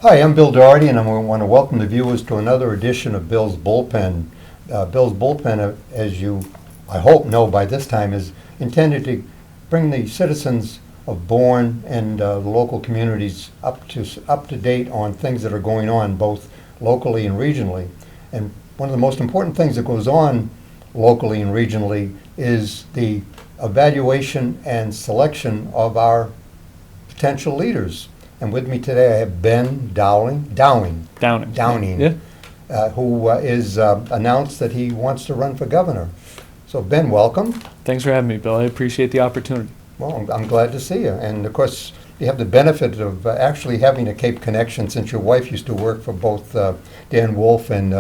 Hi, I'm Bill Doherty, and I want to welcome the viewers to another edition of Bill's Bullpen. Bill's Bullpen, as you, I hope, know by this time, is intended to bring the citizens of Bourne and the local communities up to date on things that are going on, both locally and regionally. And one of the most important things that goes on locally and regionally is the evaluation and selection of our potential leaders. And with me today, I have Ben Downing, Yeah. who is announced that he wants to run for governor. So Ben, welcome. Thanks for having me, Bill. I appreciate the opportunity. Well, I'm glad to see you. And of course, you have the benefit of actually having a Cape connection, since your wife used to work for both Dan Wolf and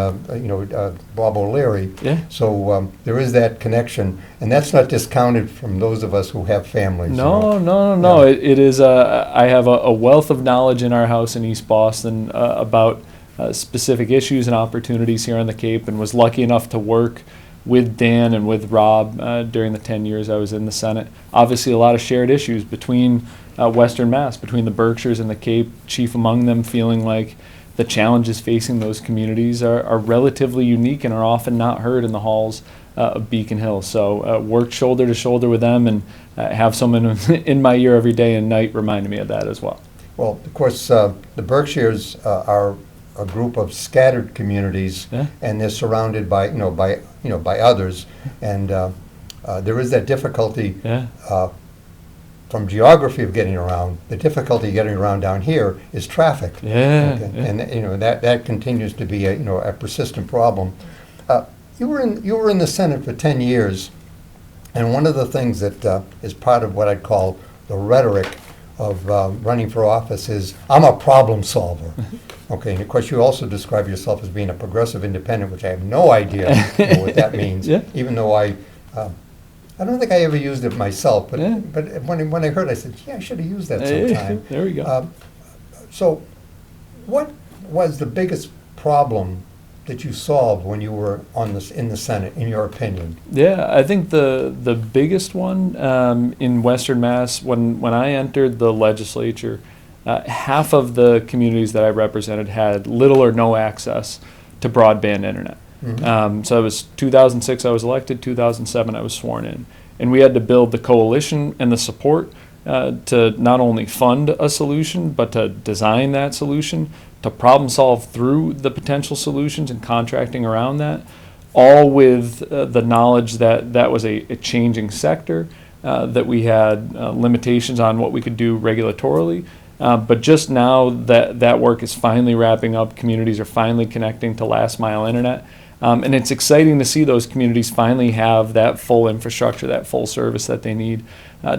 Bob O'Leary. Yeah. So there is that connection, and that's not discounted from those of us who have families. No. Yeah. It is. I have a wealth of knowledge in our house in East Boston about specific issues and opportunities here on the Cape, and was lucky enough to work with Dan and with Rob during the 10 years I was in the Senate. Obviously, a lot of shared issues between Western Mass, between the Berkshires and the Cape, chief among them feeling like the challenges facing those communities are relatively unique and are often not heard in the halls of Beacon Hill. So worked shoulder to shoulder with them, and have someone in my ear every day and night reminding me of that as well. Well, of course, the Berkshires are a group of scattered communities, Yeah. and they're surrounded by others, and there is that difficulty. Yeah. From geography of getting around. The difficulty getting around down here is traffic. Yeah. Okay? Yeah. And that continues to be a persistent problem. You were in the Senate for 10 years, and one of the things that is part of what I'd call the rhetoric of running for office is, I'm a problem solver. Okay, and of course you also describe yourself as being a progressive independent, which I have no idea what that means. Yeah. Even though I don't think I ever used it myself, but Yeah. but when I heard, I said, I should have used that sometime. There we go. So, what was the biggest problem that you solved when you were in the Senate, in your opinion? Yeah, I think the biggest one in Western Mass, when I entered the legislature, half of the communities that I represented had little or no access to broadband internet. Mm-hmm. So it was 2006 I was elected, 2007 I was sworn in. And we had to build the coalition and the support to not only fund a solution, but to design that solution, to problem solve through the potential solutions and contracting around that, all with the knowledge that that was a changing sector, that we had limitations on what we could do regulatorily. But just now that work is finally wrapping up, communities are finally connecting to last mile internet. And it's exciting to see those communities finally have that full infrastructure, that full service that they need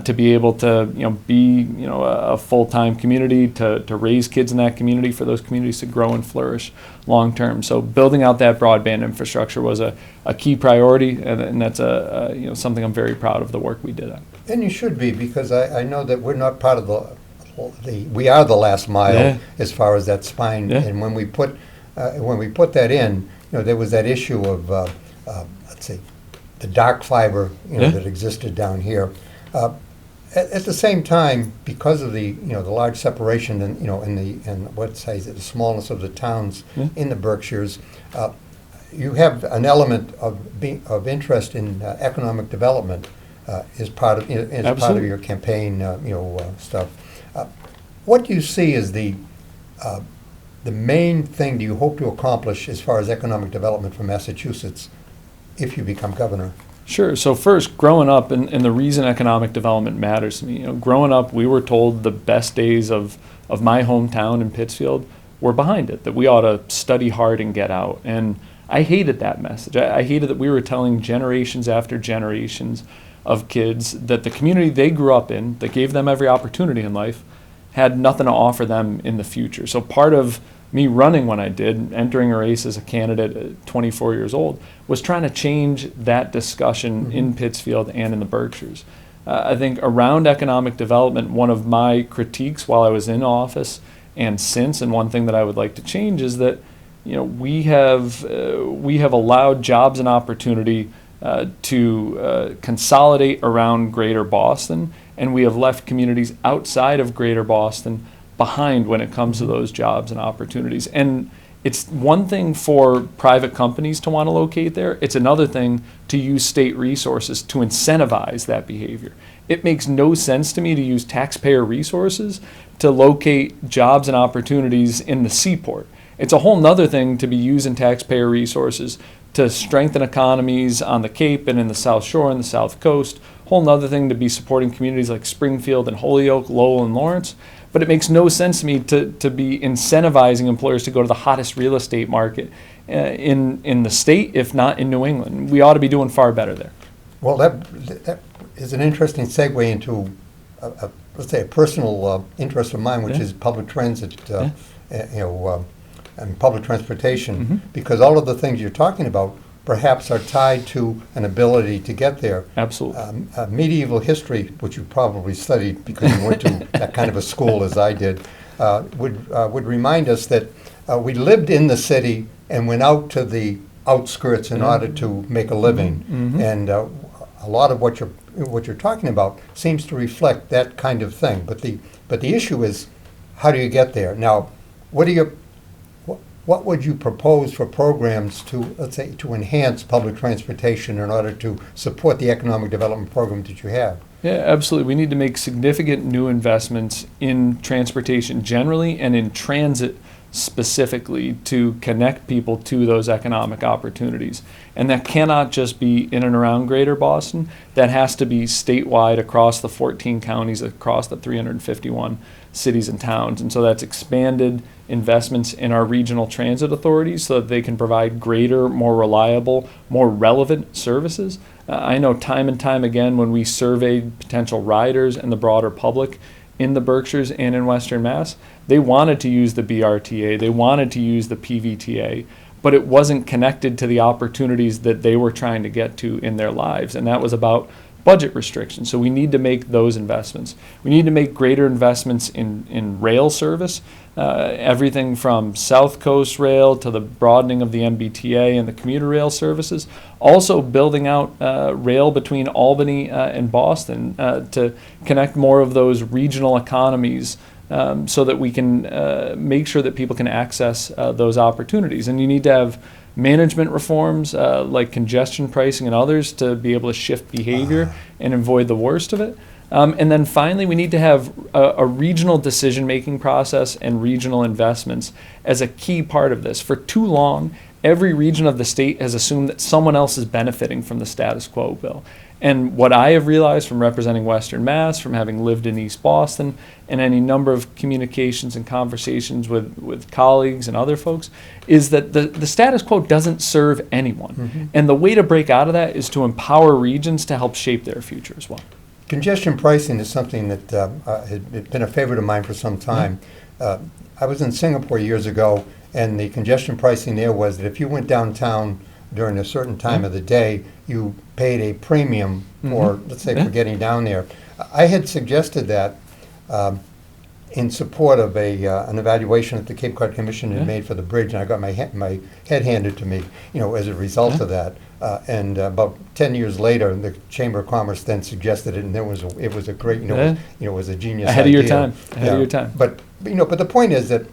to be able to be a full-time community, to raise kids in that community, for those communities to grow and flourish long term. So building out that broadband infrastructure was a key priority, and that's something I'm very proud of the work we did on. And you should be, because I know that we're not part of we are the last mile. Yeah. As far as that spine. Yeah. And when we put that in, there was that issue of let's see, the dark fiber Yeah. that existed down here. At the same time, because of the large separation and what size, the smallness of the towns Yeah. in the Berkshires, you have an element of interest in economic development as part of Absolutely. your campaign stuff. What do you see as the main thing do you hope to accomplish as far as economic development for Massachusetts if you become governor? Sure. So first, growing up, and the reason economic development matters to me, growing up, we were told the best days of my hometown in Pittsfield were behind it, that we ought to study hard and get out. And I hated that message. I hated that we were telling generations after generations of kids that the community they grew up in, that gave them every opportunity in life, had nothing to offer them in the future. So part of me running when I did, entering a race as a candidate at 24 years old, was trying to change that discussion in Pittsfield and in the Berkshires. I think around economic development, one of my critiques while I was in office and since, and one thing that I would like to change, is that we have allowed jobs and opportunity to consolidate around Greater Boston, and we have left communities outside of Greater Boston behind when it comes to those jobs and opportunities. And it's one thing for private companies to want to locate there. It's another thing to use state resources to incentivize that behavior. It makes no sense to me to use taxpayer resources to locate jobs and opportunities in the Seaport. It's a whole nother thing to be using taxpayer resources to strengthen economies on the Cape and in the South Shore and the South Coast. Whole nother thing to be supporting communities like Springfield and Holyoke, Lowell and Lawrence. But it makes no sense to me to be incentivizing employers to go to the hottest real estate market in the state, if not in New England. We ought to be doing far better there. Well, that is an interesting segue into, let's say, a personal interest of mine, which is public transit, and public transportation, because all of the things you're talking about perhaps are tied to an ability to get there. Absolutely. Medieval history, which you probably studied because you went to that kind of a school as I did, would remind us that we lived in the city and went out to the outskirts in order to make a living. And a lot of what you're talking about seems to reflect that kind of thing. But the issue is, how do you get there? Now, what would you propose for programs to, let's say, to enhance public transportation in order to support the economic development program that you have? Yeah, absolutely. We need to make significant new investments in transportation generally and in transit specifically to connect people to those economic opportunities. And that cannot just be in and around Greater Boston. That has to be statewide across the 14 counties, across the 351 cities and towns. And so that's expanded investments in our regional transit authorities so that they can provide greater, more reliable, more relevant services. I know time and time again when we surveyed potential riders and the broader public in the Berkshires and in Western Mass, they wanted to use the BRTA, they wanted to use the PVTA, but it wasn't connected to the opportunities that they were trying to get to in their lives. And that was about budget restrictions. So we need to make those investments. We need to make greater investments in rail service, everything from South Coast Rail to the broadening of the MBTA and the commuter rail services. Also building out rail between Albany and Boston to connect more of those regional economies so that we can make sure that people can access those opportunities. And you need to have management reforms like congestion pricing and others to be able to shift behavior and avoid the worst of it. And then finally, we need to have a regional decision-making process and regional investments as a key part of this. For too long, every region of the state has assumed that someone else is benefiting from the status quo bill. And what I have realized from representing Western Mass, from having lived in East Boston, and any number of communications and conversations with colleagues and other folks, is that the status quo doesn't serve anyone. And the way to break out of that is to empower regions to help shape their future as well. Congestion pricing is something that had been a favorite of mine for some time. I was in Singapore years ago, and the congestion pricing there was that if you went downtown during a certain time of the day, you paid a premium for, let's say, for getting down there. I had suggested that in support of an evaluation that the Cape Cod Commission had made for the bridge, and I got my head handed to me, as a result of that. And about 10 years later, the Chamber of Commerce then suggested it, and it was a great, it was a genius ahead idea. Of your time. Ahead of your time. But the point is that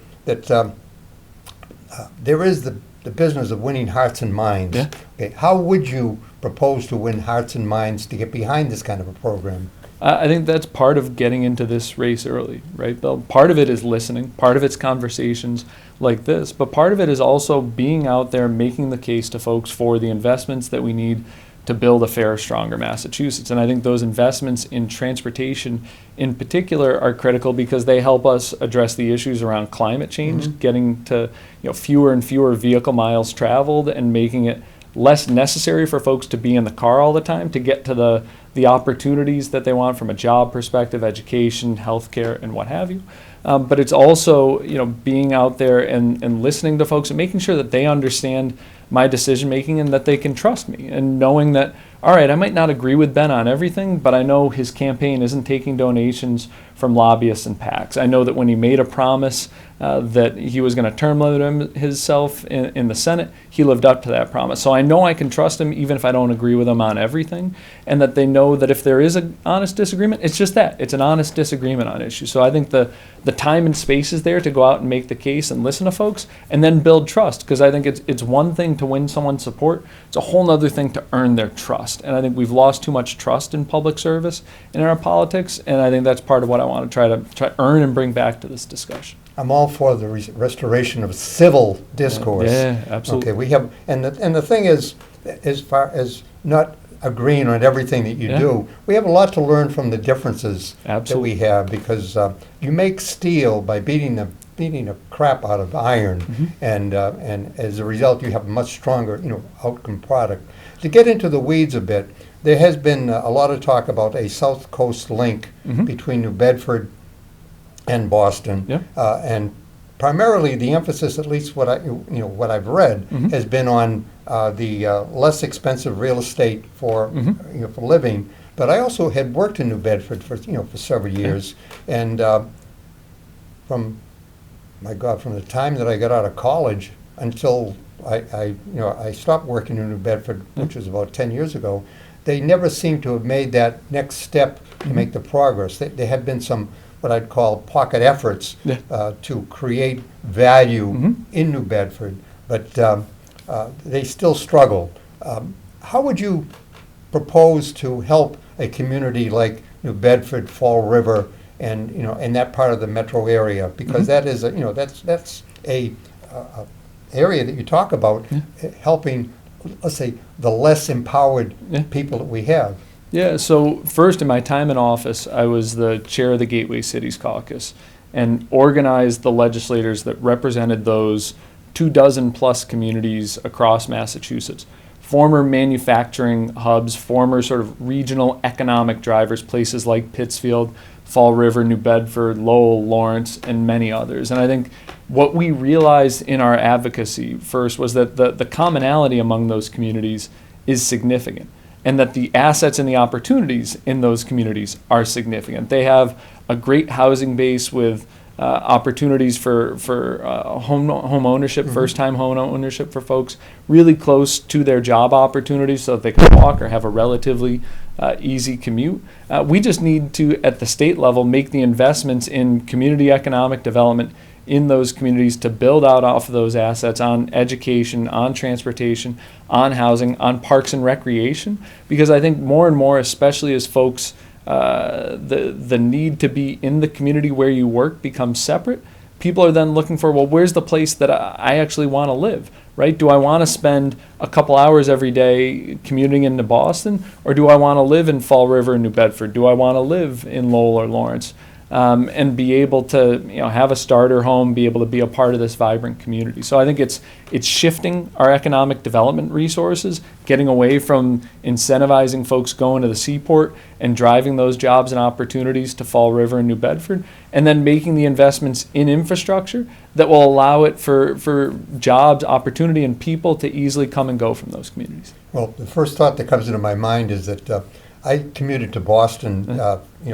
there is the business of winning hearts and minds. Okay, how would you propose to win hearts and minds to get behind this kind of a program? I think that's part of getting into this race early, right, Bill? Part of it is listening, part of it's conversations like this, but part of it is also being out there making the case to folks for the investments that we need to build a fairer, stronger Massachusetts. And I think those investments in transportation in particular are critical because they help us address the issues around climate change, getting to fewer and fewer vehicle miles traveled and making it less necessary for folks to be in the car all the time to get to the opportunities that they want from a job perspective, education, healthcare, and what have you. But it's also, being out there and listening to folks and making sure that they understand my decision making and that they can trust me, and knowing that, all right, I might not agree with Ben on everything, but I know his campaign isn't taking donations from lobbyists and PACs. I know that when he made a promise that he was going to term limit himself in the Senate. He lived up to that promise. So I know I can trust him even if I don't agree with him on everything, and that they know that if there is an honest disagreement, it's just that. It's an honest disagreement on issues. So I think the time and space is there to go out and make the case and listen to folks and then build trust, because I think it's one thing to win someone's support. It's a whole other thing to earn their trust. And I think we've lost too much trust in public service and in our politics, and I think that's part of what I want to try to earn and bring back to this discussion. I'm all for the restoration of civil discourse. Yeah, absolutely. Okay, we have, and the thing is, as far as not agreeing on everything that you do, we have a lot to learn from the differences that we have, because you make steel by beating the crap out of iron, and as a result, you have a much stronger, outcome product. To get into the weeds a bit, there has been a lot of talk about a South Coast link between New Bedford and Boston, and primarily the emphasis, at least what I've read, has been on the less expensive real estate for for living. But I also had worked in New Bedford for several years, and from the time that I got out of college until I stopped working in New Bedford, which was about 10 years ago, they never seemed to have made that next step to make the progress. There had been some what I'd call pocket efforts to create value in New Bedford, but they still struggle. How would you propose to help a community like New Bedford, Fall River, and in that part of the metro area? Because that is that's a area that you talk about, helping, let's say, the less empowered people that we have. Yeah, so first in my time in office, I was the chair of the Gateway Cities Caucus and organized the legislators that represented those 24+ communities across Massachusetts. Former manufacturing hubs, former sort of regional economic drivers, places like Pittsfield, Fall River, New Bedford, Lowell, Lawrence, and many others. And I think what we realized in our advocacy first was that the commonality among those communities is significant, and that the assets and the opportunities in those communities are significant. They have a great housing base with opportunities for home ownership, first-time home ownership for folks, really close to their job opportunities so that they can walk or have a relatively easy commute. We just need to, at the state level, make the investments in community economic development in those communities to build out off of those assets on education, on transportation, on housing, on parks and recreation. Because I think more and more, especially as folks, the need to be in the community where you work becomes separate, people are then looking for, well, where's the place that I actually want to live, right? Do I want to spend a couple hours every day commuting into Boston, or do I want to live in Fall River and New Bedford? Do I want to live in Lowell or Lawrence? And be able to have a starter home, be able to be a part of this vibrant community. So I think it's shifting our economic development resources, getting away from incentivizing folks going to the Seaport and driving those jobs and opportunities to Fall River and New Bedford, and then making the investments in infrastructure that will allow it for jobs, opportunity, and people to easily come and go from those communities. Well, the first thought that comes into my mind is that I commuted to Boston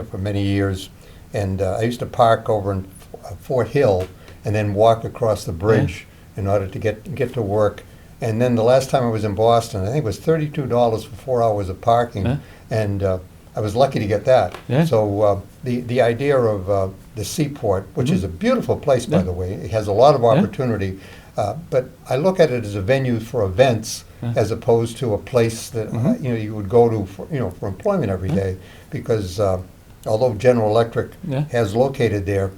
for many years. And I used to park over in Fort Hill and then walk across the bridge in order to get to work. And then the last time I was in Boston, I think it was $32 for 4 hours of parking, and I was lucky to get that. So the idea of the Seaport, which is a beautiful place, by the way, it has a lot of opportunity, but I look at it as a venue for events as opposed to a place that you would go to for employment every day, because although General Electric has located there,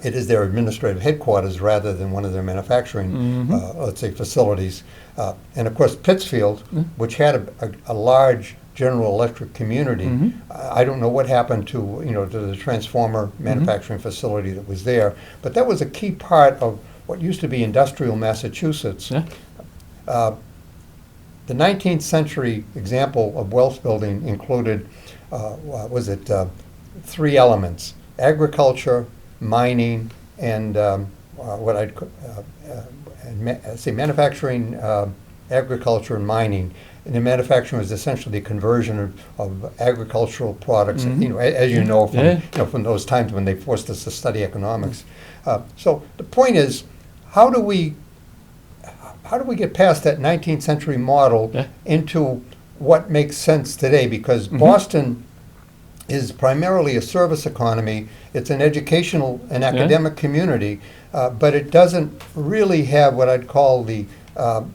it is their administrative headquarters rather than one of their manufacturing, let's say, facilities. And of course, Pittsfield, which had a large General Electric community, I don't know what happened to to the transformer manufacturing facility that was there, but that was a key part of what used to be industrial Massachusetts. The 19th century example of wealth building included three elements: agriculture, mining, and what I'd say manufacturing, agriculture, and mining. and the manufacturing was essentially the conversion of agricultural products, as you know from those times when they forced us to study economics. So the point is, how do we get past that 19th century model into what makes sense today? Because Boston is primarily a service economy. It's an educational and academic community, but it doesn't really have what I'd call the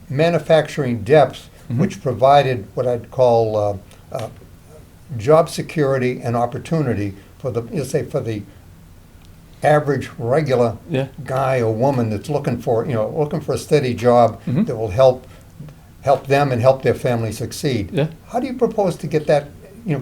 manufacturing depth, which provided what I'd call job security and opportunity for the average regular guy or woman that's looking for a steady job that will help them and help their family succeed. How do you propose to get that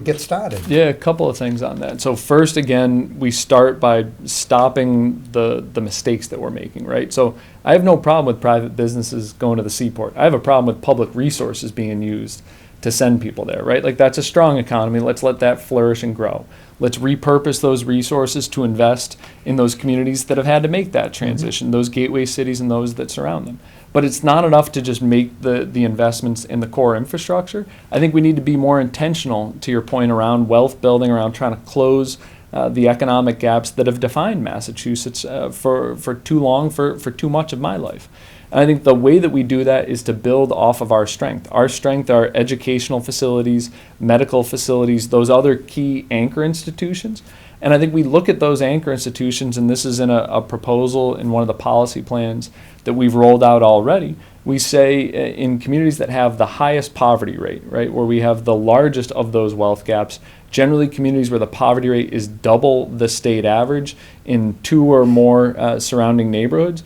get started? Yeah, a couple of things on that. So first, again, we start by stopping the mistakes that we're making, right? So I have no problem with private businesses going to the Seaport. I have a problem with public resources being used to send people there, right? Like, that's a strong economy. Let's let that flourish and grow. Let's repurpose those resources to invest in those communities that have had to make that transition, those gateway cities and those that surround them. But it's not enough to just make the investments in the core infrastructure. I think we need to be more intentional, to your point, around wealth building, around trying to close the economic gaps that have defined Massachusetts for too long, for too much of my life. And I think the way that we do that is to build off of our strength. Our strength are educational facilities, medical facilities, those other key anchor institutions. And I think we look at those anchor institutions, and this is in a proposal in one of the policy plans that we've rolled out already. We say in communities that have the highest poverty rate, right, where we have the largest of those wealth gaps, generally communities where the poverty rate is double the state average in 2 or more surrounding neighborhoods,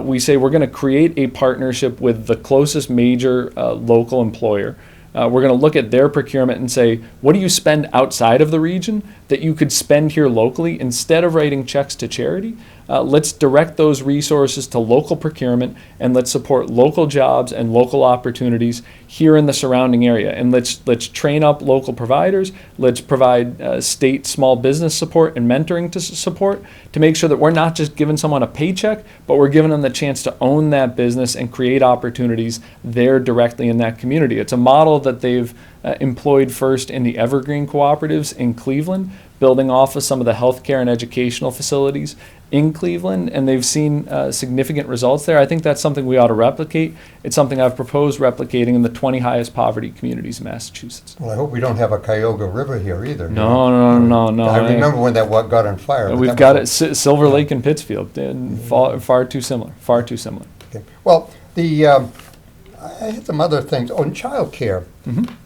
we say we're going to create a partnership with the closest major local employer. We're going to look at their procurement and say, what do you spend outside of the region that you could spend here locally? Instead of writing checks to charity, let's direct those resources to local procurement, and let's support local jobs and local opportunities here in the surrounding area. And let's train up local providers. Let's provide state small business support and mentoring support to make sure that we're not just giving someone a paycheck, but we're giving them the chance to own that business and create opportunities there directly in that community. It's a model that they've employed first in the Evergreen Cooperatives in Cleveland, building off of some of the healthcare and educational facilities in Cleveland, and they've seen significant results there. I think that's something we ought to replicate. It's something I've proposed replicating in the 20 highest poverty communities in Massachusetts. Well, I hope we don't have a Cuyahoga River here either. No. I remember when that got on fire. We've got it, Silver Lake and Pittsfield, and far too similar. Okay. Well, I had some other things on childcare.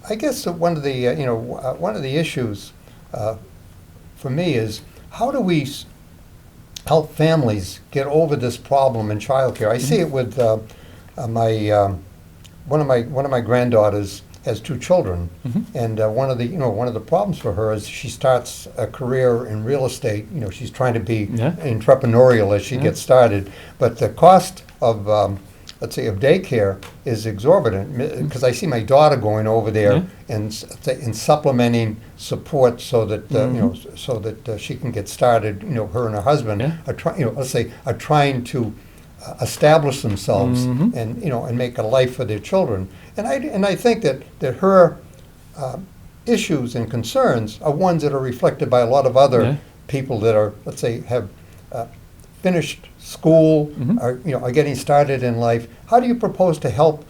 I guess that one of the issues for me is, how do we help families get over this problem in childcare? I see it with one of my granddaughters has 2 children, and one of the problems for her is she starts a career in real estate. She's trying to be entrepreneurial as she gets started, but the cost of let's say of daycare is exorbitant, because I see my daughter going over there and supplementing support so that she can get started. Her and her husband are trying to establish themselves and make a life for their children. And I think that her issues and concerns are ones that are reflected by a lot of other people that are, let's say, have finished school, are getting started in life. How do you propose to help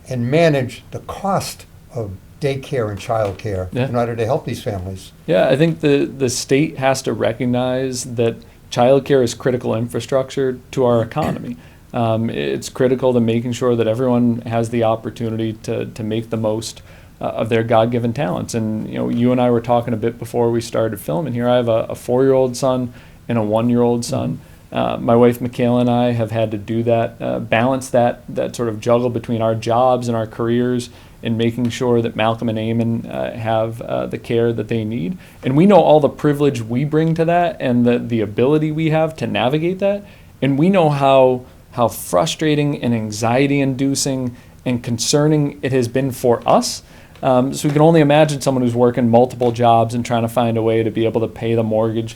and manage the cost of daycare and childcare in order to help these families? Yeah, I think the state has to recognize that childcare is critical infrastructure to our economy. It's critical to making sure that everyone has the opportunity to make the most of their God-given talents. And you and I were talking a bit before we started filming here. I have a 4-year-old son and a 1-year-old son. My wife Michaela and I have had to do that, balance that sort of juggle between our jobs and our careers, and making sure that Malcolm and Eamon have the care that they need. And we know all the privilege we bring to that, and the ability we have to navigate that. And we know how frustrating and anxiety-inducing and concerning it has been for us. So we can only imagine someone who's working multiple jobs and trying to find a way to be able to pay the mortgage,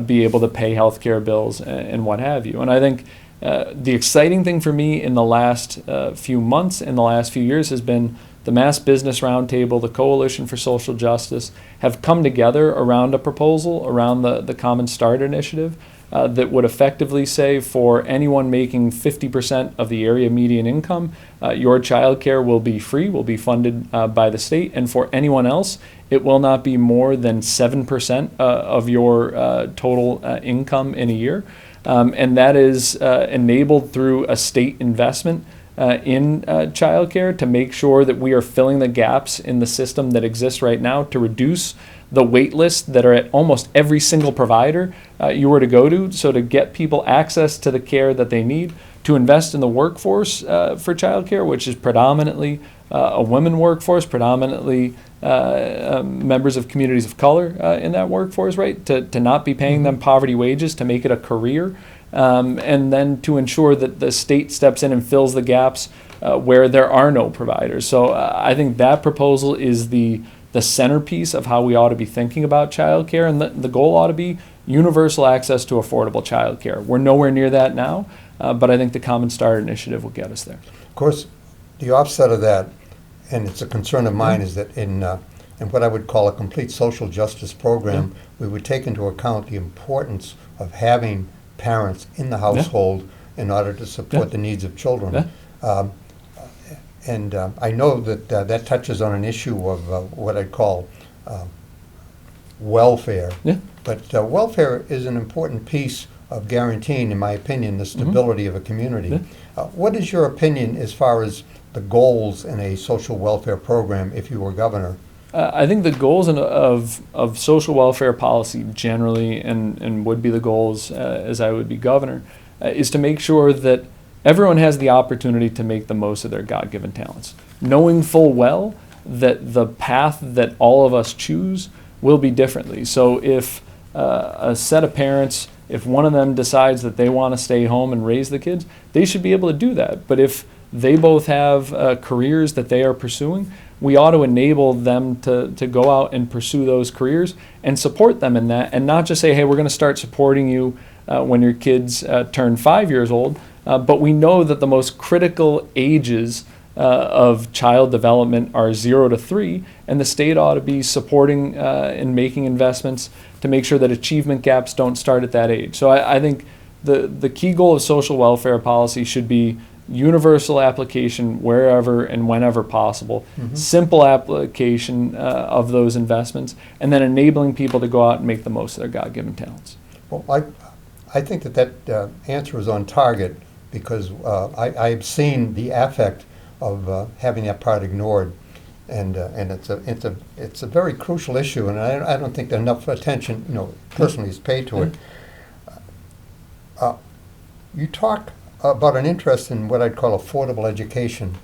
be able to pay healthcare bills, and what have you. And I think The exciting thing for me in the last few months, in the last few years, has been the Mass Business Roundtable, the Coalition for Social Justice, have come together around a proposal, around the Common Start initiative, that would effectively say for anyone making 50% of the area median income, your childcare will be free, will be funded by the state, and for anyone else, it will not be more than 7% of your total income in a year. And that is enabled through a state investment in childcare to make sure that we are filling the gaps in the system that exists right now to reduce the wait lists that are at almost every single provider you were to go to, so to get people access to the care that they need, to invest in the workforce for childcare, which is predominantly a women workforce, predominantly members of communities of color in that workforce, right? To not be paying them poverty wages, to make it a career, and then to ensure that the state steps in and fills the gaps where there are no providers. So I think that proposal is the centerpiece of how we ought to be thinking about childcare, and the goal ought to be universal access to affordable childcare. We're nowhere near that now, but I think the Common Start initiative will get us there. Of course, the offset of that, and it's a concern of mine, is that in what I would call a complete social justice program, we would take into account the importance of having parents in the household in order to support the needs of children. And I know that that touches on an issue of what I'd call welfare. But welfare is an important piece of guaranteeing, in my opinion, the stability of a community. What is your opinion as far as the goals in a social welfare program if you were governor? I think the goals of social welfare policy generally, and would be the goals as I would be governor, is to make sure that everyone has the opportunity to make the most of their God-given talents, knowing full well that the path that all of us choose will be differently. So if a set of parents, if one of them decides that they want to stay home and raise the kids, they should be able to do that. But if they both have careers that they are pursuing, we ought to enable them to go out and pursue those careers and support them in that, and not just say, hey, we're going to start supporting you when your kids turn 5 years old, but we know that the most critical ages of child development are 0 to 3, and the state ought to be supporting and making investments to make sure that achievement gaps don't start at that age. So I think the key goal of social welfare policy should be universal application wherever and whenever possible, simple application of those investments, and then enabling people to go out and make the most of their God-given talents. Well, I think that answer is on target, because I've seen the affect of having that part ignored, and it's a very crucial issue, and I don't think enough attention, personally, is paid to it. You talk about an interest in what I'd call affordable education.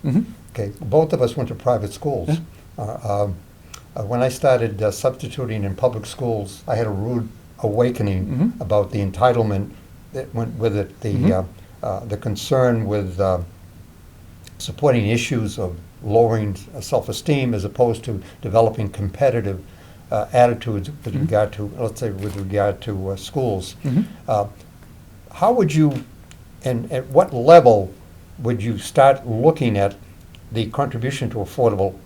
Okay, both of us went to private schools. When I started substituting in public schools, I had a rude awakening about the entitlement that went with it, the concern with supporting issues of lowering self-esteem as opposed to developing competitive attitudes with regard to, let's say, schools. How would you, and at what level would you start looking at the contribution to affordable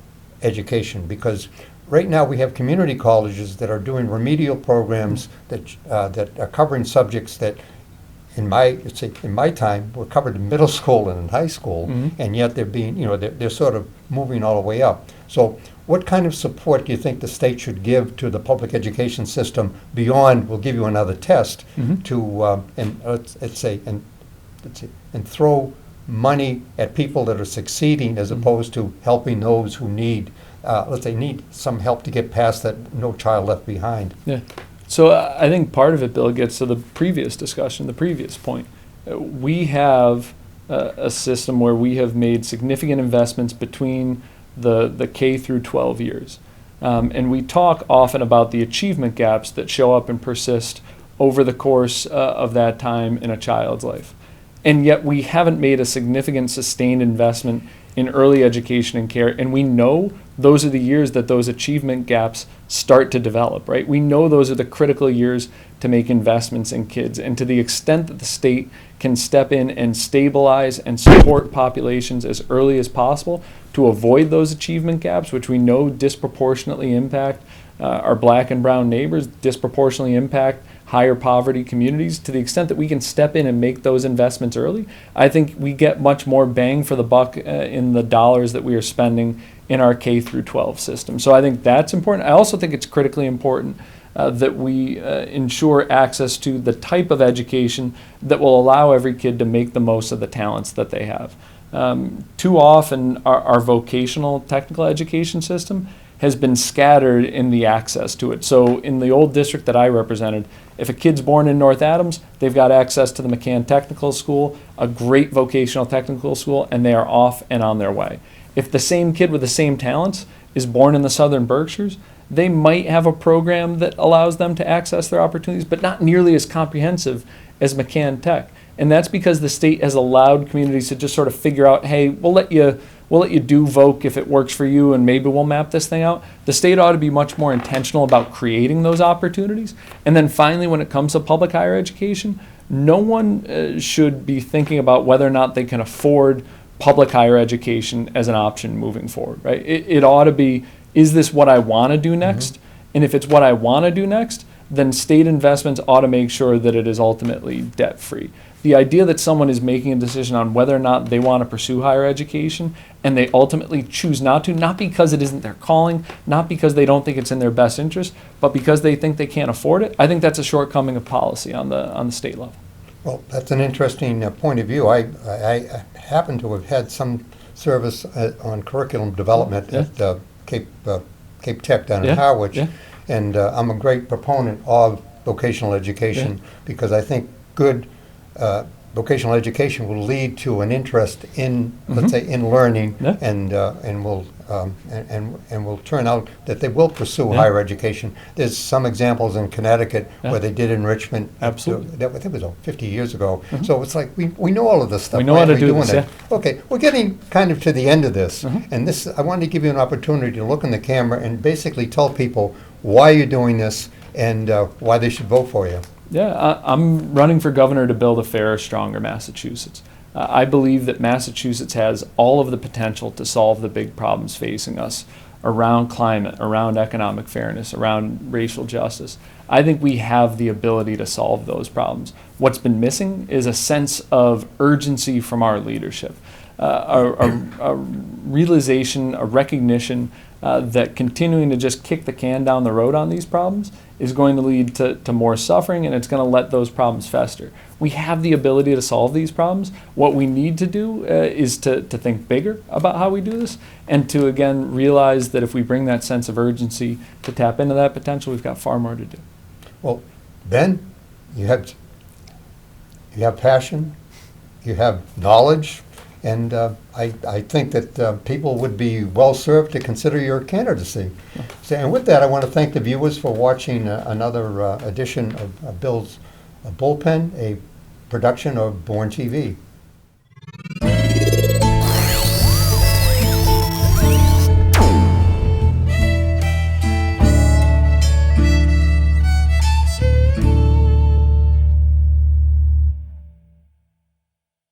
education? Because right now we have community colleges that are doing remedial programs that are covering subjects that in my time were covered in middle school and in high school, and yet they're being, they're sort of moving all the way up. So what kind of support do you think the state should give to the public education system beyond, we'll give you another test, to and throw money at people that are succeeding as opposed to helping those who need some help to get past that no child left behind? So I think part of it, Bill, gets to the previous discussion, the previous point. We have a system where we have made significant investments between the K through 12 years. And we talk often about the achievement gaps that show up and persist over the course of that time in a child's life. And yet we haven't made a significant sustained investment in early education and care, and we know those are the years that those achievement gaps start to develop, right? We know those are the critical years to make investments in kids, and to the extent that the state can step in and stabilize and support populations as early as possible to avoid those achievement gaps, which we know disproportionately impact our black and brown neighbors, disproportionately impact higher poverty communities, to the extent that we can step in and make those investments early, I think we get much more bang for the buck in the dollars that we are spending in our K through 12 system. So I think that's important. I also think it's critically important that we ensure access to the type of education that will allow every kid to make the most of the talents that they have. Too often our vocational technical education system has been scattered in the access to it. So in the old district that I represented, if a kid's born in North Adams, they've got access to the McCann Technical School, a great vocational technical school, and they are off and on their way. If the same kid with the same talents is born in the Southern Berkshires, they might have a program that allows them to access their opportunities, but not nearly as comprehensive as McCann Tech. And that's because the state has allowed communities to just sort of figure out, hey, we'll let you do voc if it works for you, and maybe we'll map this thing out. The state ought to be much more intentional about creating those opportunities. And then finally, when it comes to public higher education, no one should be thinking about whether or not they can afford public higher education as an option moving forward, right? It ought to be, is this what I want to do next? And if it's what I want to do next, then state investments ought to make sure that it is ultimately debt-free. The idea that someone is making a decision on whether or not they want to pursue higher education and they ultimately choose not to, not because it isn't their calling, not because they don't think it's in their best interest, but because they think they can't afford it, I think that's a shortcoming of policy on the state level. Well, that's an interesting point of view. I happen to have had some service on curriculum development at Cape Tech down in Harwich, and I'm a great proponent of vocational education because I think good vocational education will lead to an interest in, let's say, in learning, and will turn out that they will pursue higher education. There's some examples in Connecticut where they did enrichment. Absolutely. That was 50 years ago. So it's like we know all of this stuff. We know how to do this. Okay, we're getting kind of to the end of this, and this I wanted to give you an opportunity to look in the camera and basically tell people why you're doing this and why they should vote for you. Yeah, I'm running for governor to build a fairer, stronger Massachusetts. I believe that Massachusetts has all of the potential to solve the big problems facing us around climate, around economic fairness, around racial justice. I think we have the ability to solve those problems. What's been missing is a sense of urgency from our leadership, a realization, a recognition that continuing to just kick the can down the road on these problems is going to lead to more suffering, and it's going to let those problems fester. We have the ability to solve these problems. What we need to do is to think bigger about how we do this, and to, again, realize that if we bring that sense of urgency to tap into that potential, we've got far more to do. Well, Ben, you have passion, you have knowledge, and I think that people would be well served to consider your candidacy. So, and with that, I want to thank the viewers for watching another edition of Bill's Bullpen, a production of Born TV.